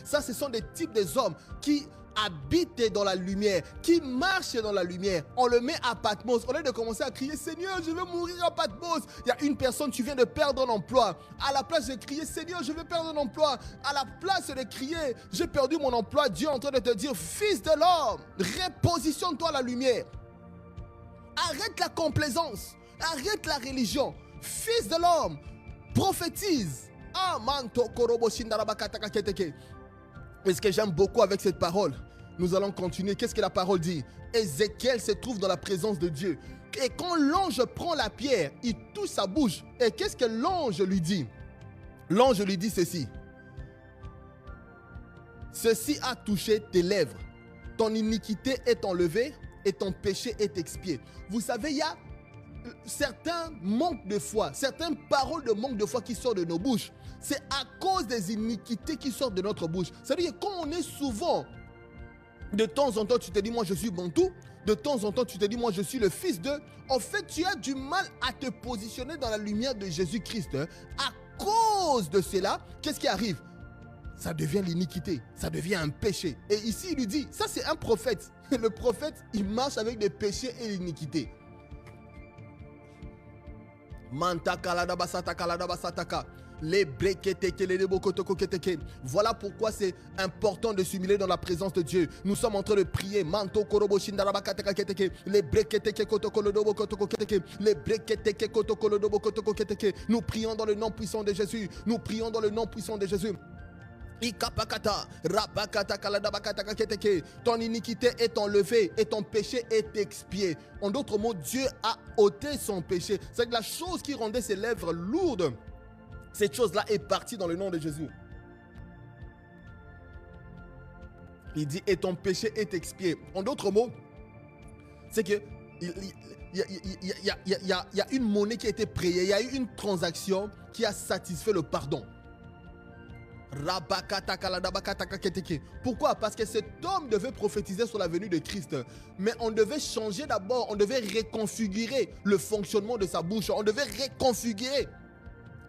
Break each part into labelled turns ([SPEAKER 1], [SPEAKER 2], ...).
[SPEAKER 1] Ça, ce sont des types des hommes qui habitent dans la lumière, qui marchent dans la lumière. On le met à Patmos. Au lieu de commencer à crier, Seigneur, je veux mourir à Patmos. Il y a une personne, tu viens de perdre un emploi. À la place de crier, Seigneur, je veux perdre un emploi. À la place de crier, j'ai perdu mon emploi. Dieu est en train de te dire, fils de l'homme, repositionne-toi à la lumière. Arrête la complaisance. Arrête la religion. Fils de l'homme, prophétise. Et ce que j'aime beaucoup avec cette parole, nous allons continuer. Qu'est-ce que la parole dit? Ézéchiel se trouve dans la présence de Dieu. Et quand l'ange prend la pierre, il touche sa bouche. Et qu'est-ce que l'ange lui dit? L'ange lui dit ceci. Ceci a touché tes lèvres. Ton iniquité est enlevée et ton péché est expié. Vous savez, il y a certains manques de foi, certaines paroles de manque de foi qui sortent de nos bouches. C'est à cause des iniquités qui sortent de notre bouche. C'est-à-dire quand on est souvent, de temps en temps tu te dis moi je suis Bantou, de temps en temps tu te dis moi je suis le fils de. En fait tu as du mal à te positionner dans la lumière de Jésus-Christ. À cause de cela, qu'est-ce qui arrive? Ça devient l'iniquité, ça devient un péché. Et ici il lui dit, ça c'est un prophète. Le prophète il marche avec des péchés et l'iniquité. Voilà pourquoi c'est important de s'humilier dans la présence de Dieu. Nous sommes en train de prier. Nous prions dans le nom puissant de Jésus. Nous prions dans le nom puissant de Jésus. Ton iniquité est enlevée et ton péché est expié. En d'autres mots, Dieu a ôté son péché. C'est que la chose qui rendait ses lèvres lourdes, cette chose-là est partie dans le nom de Jésus. Il dit et ton péché est expié. En d'autres mots, c'est que il y a une monnaie qui a été payée, il y a eu une transaction qui a satisfait le pardon. Pourquoi? Parce que cet homme devait prophétiser sur la venue de Christ. Mais on devait changer d'abord, on devait reconfigurer le fonctionnement de sa bouche. On devait reconfigurer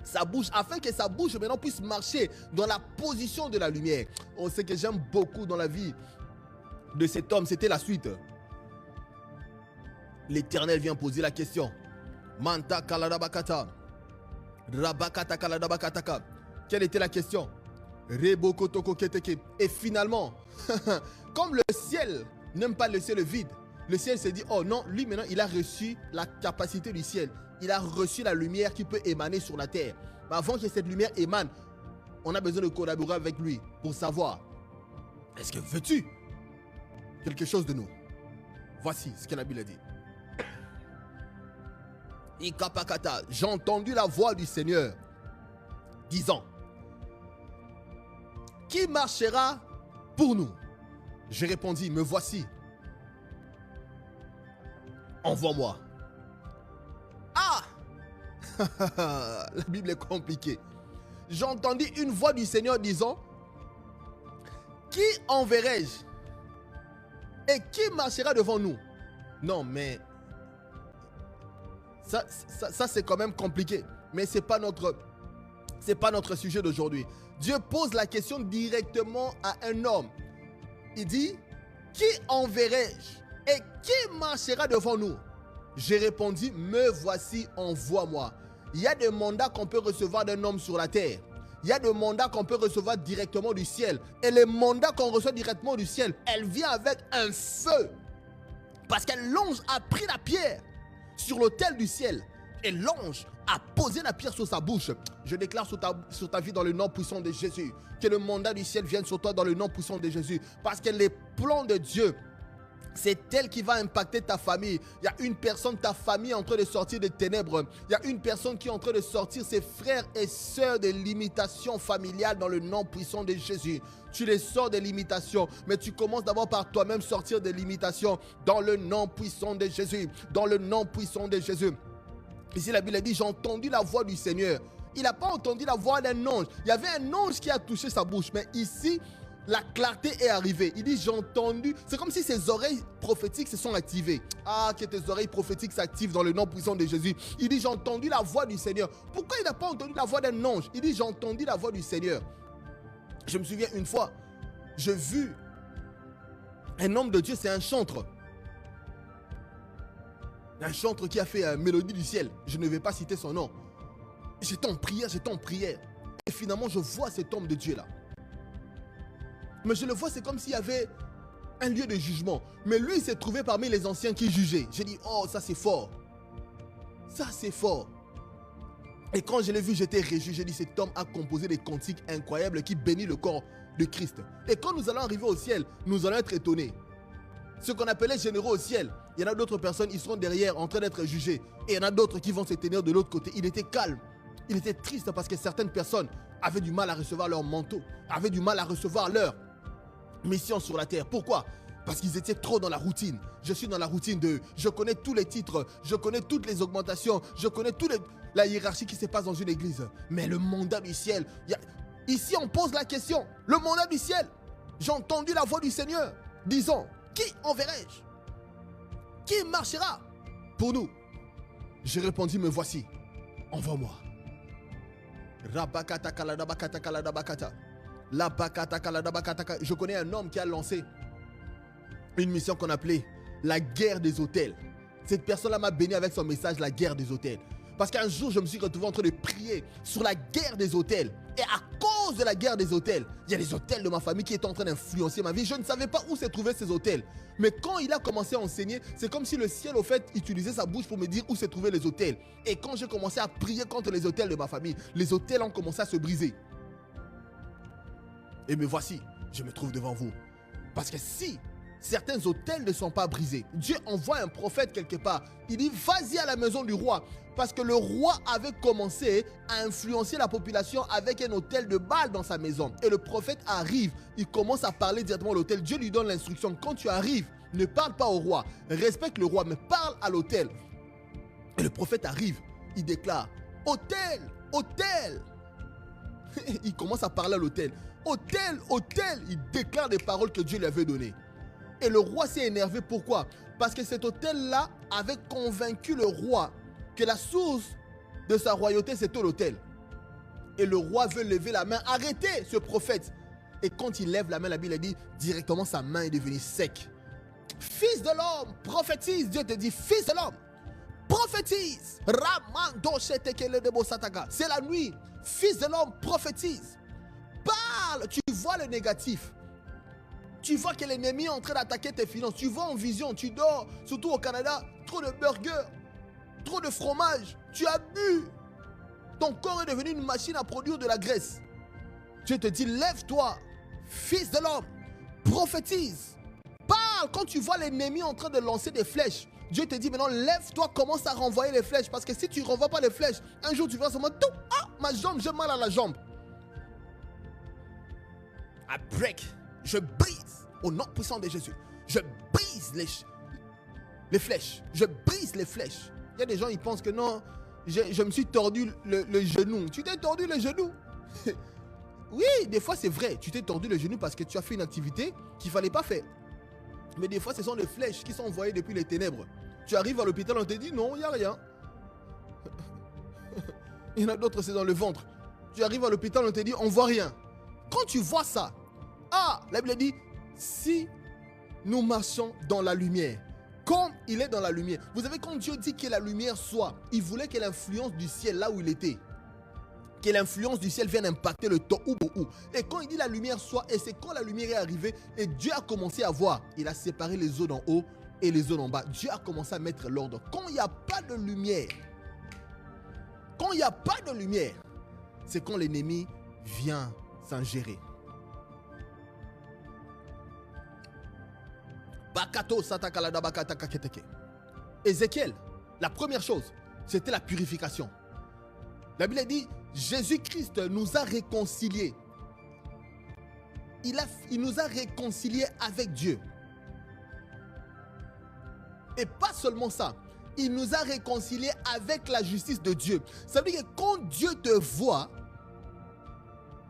[SPEAKER 1] sa bouche afin que sa bouche maintenant puisse marcher dans la position de la lumière. On sait que j'aime beaucoup dans la vie de cet homme, c'était la suite. L'Éternel vient poser la question. Manta kaladabakata. Rabakata kaladabakataka. Quelle était la question? Et finalement, comme le ciel n'aime pas laisser le vide, le ciel s'est dit, oh non, lui maintenant il a reçu la capacité du ciel. Il a reçu la lumière qui peut émaner sur la terre. Mais avant que cette lumière émane, on a besoin de collaborer avec lui pour savoir, est-ce que veux-tu quelque chose de nous? Voici ce que la Bible dit. J'ai entendu la voix du Seigneur disant, qui marchera pour nous? J'ai répondu, me voici. Envoie-moi. Ah! La Bible est compliquée. J'ai entendu une voix du Seigneur disant, qui enverrai-je? Et qui marchera devant nous? Non, mais ça c'est quand même compliqué. Mais ce n'est pas notre sujet d'aujourd'hui. Dieu pose la question directement à un homme. Il dit, qui enverrai-je? Et qui marchera devant nous? J'ai répondu, me voici, envoie-moi. Il y a des mandats qu'on peut recevoir d'un homme sur la terre. Il y a des mandats qu'on peut recevoir directement du ciel. Et les mandats qu'on reçoit directement du ciel, elle vient avec un feu. Parce que l'ange a pris la pierre sur l'autel du ciel. Et l'ange a posé la pierre sur sa bouche. Je déclare sur ta vie dans le nom puissant de Jésus. Que le mandat du ciel vienne sur toi dans le nom puissant de Jésus. Parce que les plans de Dieu, c'est elle qui va impacter ta famille. Il y a une personne, ta famille est en train de sortir des ténèbres. Il y a une personne qui est en train de sortir ses frères et sœurs des limitations familiales dans le nom puissant de Jésus. Tu les sors des limitations, mais tu commences d'abord par toi-même sortir des limitations dans le nom puissant de Jésus. Dans le nom puissant de Jésus. Ici la Bible dit, j'ai entendu la voix du Seigneur. Il n'a pas entendu la voix d'un ange. Il y avait un ange qui a touché sa bouche. Mais ici, la clarté est arrivée. Il dit, j'ai entendu. C'est comme si ses oreilles prophétiques se sont activées. Ah, que tes oreilles prophétiques s'activent dans le nom puissant de Jésus. Il dit, j'ai entendu la voix du Seigneur. Pourquoi il n'a pas entendu la voix d'un ange? Il dit, j'ai entendu la voix du Seigneur. Je me souviens une fois, j'ai vu un homme de Dieu, c'est un chantre. Un chantre qui a fait Mélodie du ciel. Je ne vais pas citer son nom. J'étais en prière. Et finalement, je vois cet homme de Dieu là. Mais je le vois, c'est comme s'il y avait un lieu de jugement. Mais lui, il s'est trouvé parmi les anciens qui jugeaient. J'ai dit, oh, ça c'est fort. Ça c'est fort. Et quand je l'ai vu, j'étais réjoui. J'ai dit, cet homme a composé des cantiques incroyables qui bénit le corps de Christ. Et quand nous allons arriver au ciel, nous allons être étonnés. Ce qu'on appelait généraux au ciel, il y en a d'autres personnes, ils seront derrière en train d'être jugés. Et il y en a d'autres qui vont se tenir de l'autre côté. Il était calme. Il était triste parce que certaines personnes avaient du mal à recevoir leur manteau, avaient du mal à recevoir leur mission sur la terre. Pourquoi? Parce qu'ils étaient trop dans la routine. Je suis dans la routine de... Je connais tous les titres, je connais toutes les augmentations, je connais la hiérarchie qui se passe dans une église. Mais le mandat du ciel... Ici, on pose la question. Le mandat du ciel. J'ai entendu la voix du Seigneur disant, qui enverrai-je? Qui marchera pour nous? J'ai répondu, me voici. Envoie-moi. Je connais un homme qui a lancé une mission qu'on appelait la guerre des hôtels. Cette personne-là m'a béni avec son message, la guerre des hôtels. Parce qu'un jour, je me suis retrouvé en train de prier sur la guerre des hôtels. Et à cause de la guerre des hôtels, il y a des hôtels de ma famille qui étaient en train d'influencer ma vie. Je ne savais pas où se trouvaient ces hôtels. Mais quand il a commencé à enseigner, c'est comme si le ciel, au fait, utilisait sa bouche pour me dire où se trouvaient les hôtels. Et quand j'ai commencé à prier contre les hôtels de ma famille, les hôtels ont commencé à se briser. Et me voici, je me trouve devant vous. Parce que si certains hôtels ne sont pas brisés, Dieu envoie un prophète quelque part. Il dit, vas-y à la maison du roi. Parce que le roi avait commencé à influencer la population avec un hôtel de Baal dans sa maison. Et le prophète arrive, il commence à parler directement à l'hôtel. Dieu lui donne l'instruction, quand tu arrives, ne parle pas au roi, respecte le roi, mais parle à l'hôtel. Et le prophète arrive, il déclare, hôtel, hôtel. Il commence à parler à l'hôtel. Hôtel, hôtel, il déclare des paroles que Dieu lui avait données. Et le roi s'est énervé, pourquoi? Parce que cet hôtel-là avait convaincu le roi que la source de sa royauté, c'était l'autel. Et le roi veut lever la main. Arrêtez ce prophète. Et quand il lève la main, la Bible dit, directement sa main est devenue sec. Fils de l'homme, prophétise. Dieu te dit, fils de l'homme, prophétise. C'est la nuit. Fils de l'homme, prophétise. Parle. Tu vois le négatif. Tu vois que l'ennemi est en train d'attaquer tes finances. Tu vois en vision, tu dors, surtout au Canada, trop de burgers, trop de fromage. Tu as bu. Ton corps est devenu une machine à produire de la graisse. Dieu te dit, lève-toi, fils de l'homme, prophétise. Parle quand tu vois l'ennemi en train de lancer des flèches. Dieu te dit maintenant, lève-toi, commence à renvoyer les flèches. Parce que si tu ne renvoies pas les flèches, un jour tu verras seulement, ah, ma jambe, j'ai mal à la jambe. I break. Je brise au nom puissant de Jésus. Je brise les flèches. Je brise les flèches. Il y a des gens, ils pensent que non, je me suis tordu le genou. Tu t'es tordu le genou? Oui, des fois c'est vrai. Tu t'es tordu le genou parce que tu as fait une activité qu'il ne fallait pas faire. Mais des fois, ce sont des flèches qui sont envoyées depuis les ténèbres. Tu arrives à l'hôpital, on te dit non, il n'y a rien. Il y en a d'autres, c'est dans le ventre. Tu arrives à l'hôpital, on te dit on ne voit rien. Quand tu vois ça, ah, la Bible dit, si nous marchons dans la lumière, comme il est dans la lumière. Vous savez, quand Dieu dit que la lumière soit, il voulait que l'influence du ciel, là où il était, que l'influence du ciel vienne impacter le tohu bohu. Et quand il dit la lumière soit, et c'est quand la lumière est arrivée, et Dieu a commencé à voir, il a séparé les zones en haut et les zones en bas. Dieu a commencé à mettre l'ordre. Quand il n'y a pas de lumière, c'est quand l'ennemi vient s'ingérer. Ézéchiel, la première chose, c'était la purification. La Bible dit, Jésus-Christ nous a réconciliés. Il nous a réconciliés avec Dieu. Et pas seulement ça, il nous a réconciliés avec la justice de Dieu. Ça veut dire que quand Dieu te voit,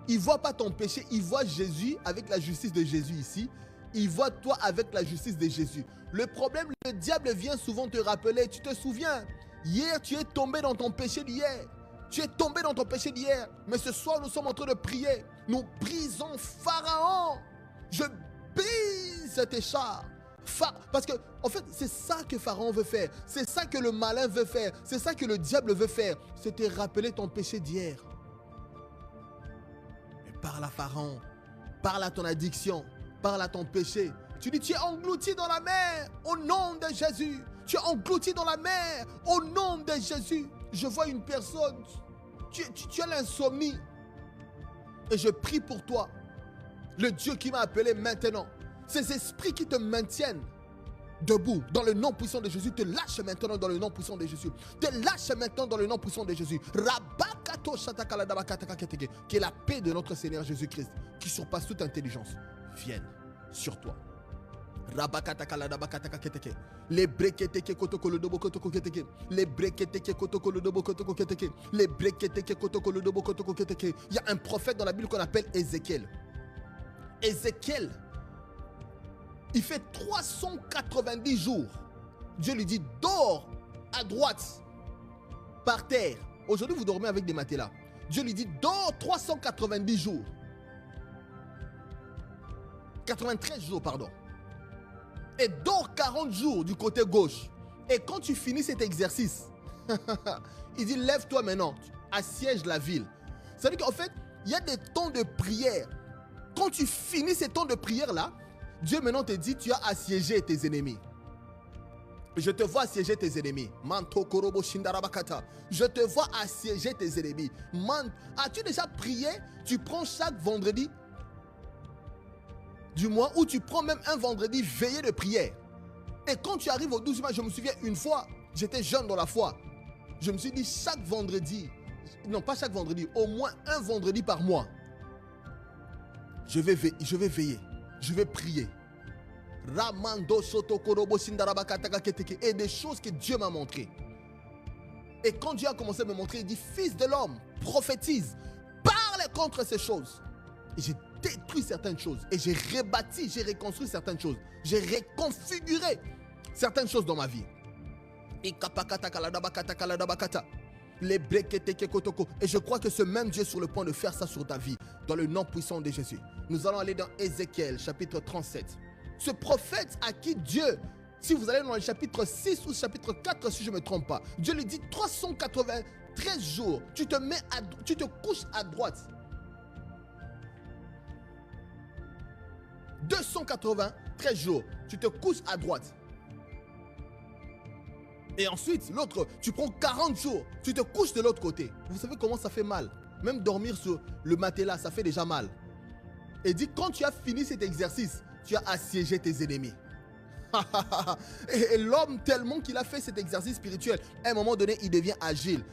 [SPEAKER 1] il ne voit pas ton péché, il voit Jésus avec la justice de Jésus ici. Il voit toi avec la justice de Jésus. Le problème, le diable vient souvent te rappeler. Tu te souviens, hier tu es tombé dans ton péché d'hier. Tu es tombé dans ton péché d'hier. Mais ce soir, nous sommes en train de prier. Nous brisons Pharaon. Je brise tes chars. Parce que, en fait, c'est ça que Pharaon veut faire. C'est ça que le malin veut faire. C'est ça que le diable veut faire. C'est te rappeler ton péché d'hier. Mais parle à Pharaon. Parle à ton addiction. Parle à ton péché. Tu dis, tu es englouti dans la mer au nom de Jésus. Tu es englouti dans la mer au nom de Jésus. Je vois une personne, tu as l'insomnie. Et je prie pour toi. Le Dieu qui m'a appelé maintenant. Ces esprits qui te maintiennent debout dans le nom puissant de Jésus, te lâche maintenant dans le nom puissant de Jésus. Te lâche maintenant dans le nom puissant de Jésus. Que la paix de notre Seigneur Jésus-Christ, qui surpasse toute intelligence, vienne sur toi. Les breketeke kotokolodobo kotokoketeke. Les breketeke kotokolodobo kotokoketeke. Les breketeke kotokolodobo kotokoketeke. Il y a un prophète dans la Bible qu'on appelle Ézéchiel. Ézéchiel, il fait 390 jours. Dieu lui dit, dors à droite, par terre. Aujourd'hui, vous dormez avec des matelas. Dieu lui dit, dors 390 jours. 93 jours, pardon. Et dors 40 jours du côté gauche. Et quand tu finis cet exercice, il dit, lève-toi maintenant, assiège la ville. C'est-à-dire qu'en fait, il y a des temps de prière. Quand tu finis ces temps de prière-là, Dieu maintenant te dit, tu as assiégé tes ennemis. Je te vois assiéger tes ennemis. Je te vois assiéger tes ennemis. As-tu déjà prié? Tu prends chaque vendredi du mois, ou tu prends même un vendredi veillé de prière. Et quand tu arrives au 12 mois, je me souviens une fois, j'étais jeune dans la foi. Je me suis dit chaque vendredi, non pas chaque vendredi, au moins un vendredi par mois, je vais veiller, je vais prier. Et des choses que Dieu m'a montrées. Et quand Dieu a commencé à me montrer, il dit, fils de l'homme, prophétise, parle contre ces choses. Et j'ai détruit certaines choses. Et j'ai rebâti, j'ai reconstruit certaines choses. J'ai reconfiguré certaines choses dans ma vie. Et je crois que ce même Dieu est sur le point de faire ça sur ta vie. Dans le nom puissant de Jésus. Nous allons aller dans Ézéchiel chapitre 37. Ce prophète à qui Dieu, si vous allez dans le chapitre 6 ou chapitre 4 si je ne me trompe pas, Dieu lui dit 393 jours, tu te couches à droite. 293 jours, tu te couches à droite. Et ensuite, l'autre, tu prends 40 jours, tu te couches de l'autre côté. Vous savez comment ça fait mal? Même dormir sur le matelas, ça fait déjà mal. Et dit, quand tu as fini cet exercice, tu as assiégé tes ennemis. Et l'homme, tellement qu'il a fait cet exercice spirituel, à un moment donné, il devient agile.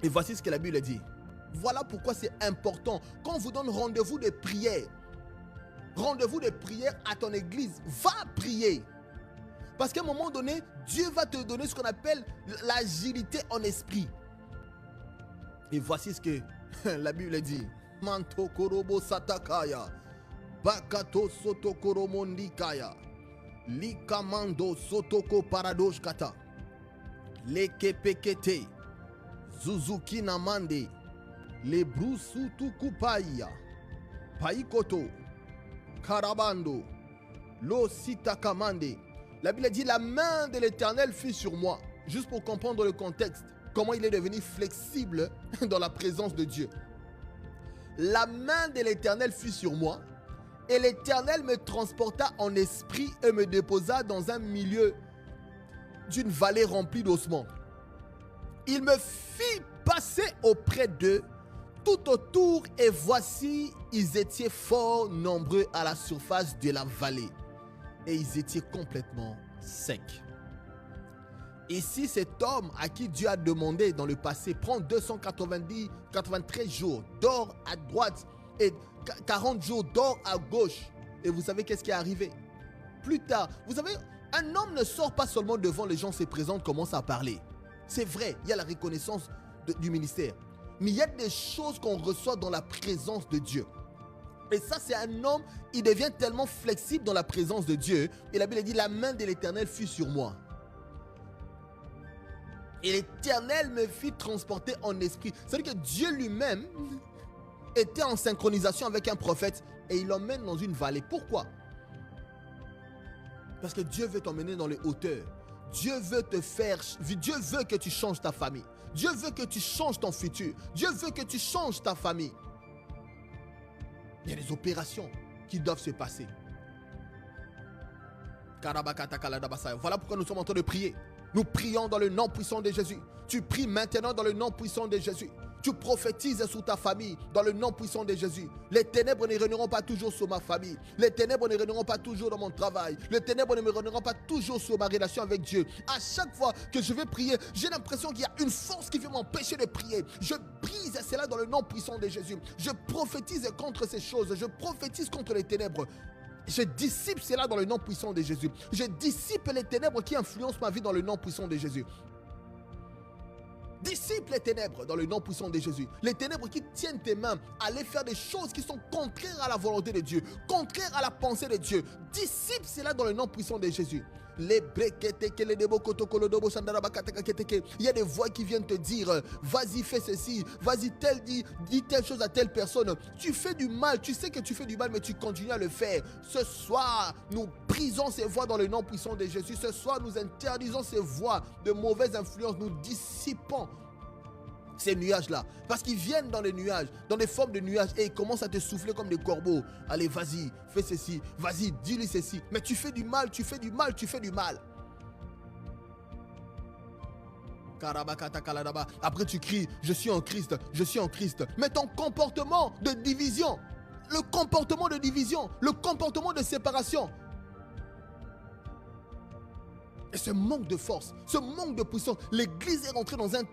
[SPEAKER 1] Et voici ce que la Bible dit. Voilà pourquoi c'est important. Quand on vous donne rendez-vous de prière à ton église, va prier. Parce qu'à un moment donné, Dieu va te donner ce qu'on appelle l'agilité en esprit. Et voici ce que la Bible dit. Manto korobo satakaya. Bakato sotokoro mondikaya. Likamando sotoko paradosh kata. Lekepekete. Zuzuki namande. Le brusutu kupaya. Paikoto. Karabando. Lo sitakamande. La Bible dit, la main de l'Éternel fut sur moi. Juste pour comprendre le contexte. Comment il est devenu flexible dans la présence de Dieu. La main de l'Éternel fut sur moi. Et l'Éternel me transporta en esprit et me déposa dans un milieu d'une vallée remplie d'ossements. Il me fit passer auprès d'eux tout autour, et voici, ils étaient fort nombreux à la surface de la vallée. Et ils étaient complètement secs. Ici, cet homme à qui Dieu a demandé dans le passé, prend 293 jours, dort à droite, et 40 jours, dort à gauche. Et vous savez qu'est-ce qui est arrivé? Plus tard, vous savez, un homme ne sort pas seulement devant les gens, se présente, commence à parler. C'est vrai, il y a la reconnaissance du ministère. Mais il y a des choses qu'on reçoit dans la présence de Dieu. Et ça, c'est un homme, il devient tellement flexible dans la présence de Dieu. Et la Bible dit, la main de l'Éternel fut sur moi. Et l'Éternel me fit transporter en esprit. C'est-à-dire que Dieu lui-même était en synchronisation avec un prophète et il l'emmène dans une vallée. Pourquoi? Parce que Dieu veut t'emmener dans les hauteurs. Dieu veut que tu changes ta famille. Dieu veut que tu changes ton futur. Dieu veut que tu changes ta famille. Il y a des opérations qui doivent se passer. Voilà pourquoi nous sommes en train de prier. Nous prions dans le nom puissant de Jésus. Tu pries maintenant dans le nom puissant de Jésus. Tu prophétises sur ta famille dans le nom puissant de Jésus. Les ténèbres ne régneront pas toujours sur ma famille. Les ténèbres ne régneront pas toujours dans mon travail. Les ténèbres ne me régneront pas toujours sur ma relation avec Dieu. À chaque fois que je vais prier, j'ai l'impression qu'il y a une force qui veut m'empêcher de prier. Je brise cela dans le nom puissant de Jésus. Je prophétise contre ces choses. Je prophétise contre les ténèbres. Je dissipe cela dans le nom puissant de Jésus. Je dissipe les ténèbres qui influencent ma vie dans le nom puissant de Jésus. Dissipe les ténèbres dans le nom puissant de Jésus. Les ténèbres qui tiennent tes mains à aller faire des choses qui sont contraires à la volonté de Dieu, contraires à la pensée de Dieu. Dissipe cela dans le nom puissant de Jésus. Il y a des voix qui viennent te dire vas-y fais ceci, vas-y dis telle chose à telle personne. Tu fais du mal, tu sais que tu fais du mal mais tu continues à le faire. Ce soir nous brisons ces voix dans le nom puissant de Jésus. Ce soir nous interdisons ces voix de mauvaise influence. Nous dissipons ces nuages-là, parce qu'ils viennent dans les nuages, dans des formes de nuages, et ils commencent à te souffler comme des corbeaux. Allez, vas-y, fais ceci, vas-y, dis-lui ceci. Mais tu fais du mal, tu fais du mal, tu fais du mal. Après tu cries, je suis en Christ, je suis en Christ. Mais ton comportement de division, le comportement de séparation, et ce manque de force, ce manque de puissance, l'église est rentrée dans un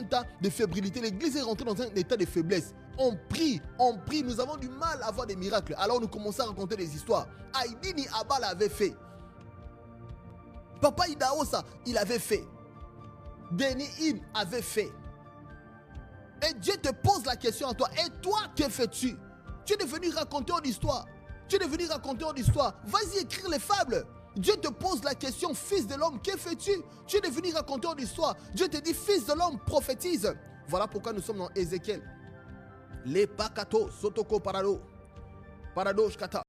[SPEAKER 1] tas de fébrilité, l'église est rentrée dans un état de faiblesse. On prie, nous avons du mal à avoir des miracles. Alors nous commençons à raconter des histoires. Aïdini Abba l'avait fait. Papa Idaosa, il avait fait. Deni In avait fait. Et Dieu te pose la question à toi. Et toi, que fais-tu? Tu es devenu raconteur d'histoire. Vas-y écrire les fables. Dieu te pose la question, fils de l'homme, que fais-tu? Tu es devenu raconteur d'histoire. Dieu te dit, fils de l'homme, prophétise. Voilà pourquoi nous sommes dans Ézéchiel. Les pakato, sotoko parado, paradosh kata.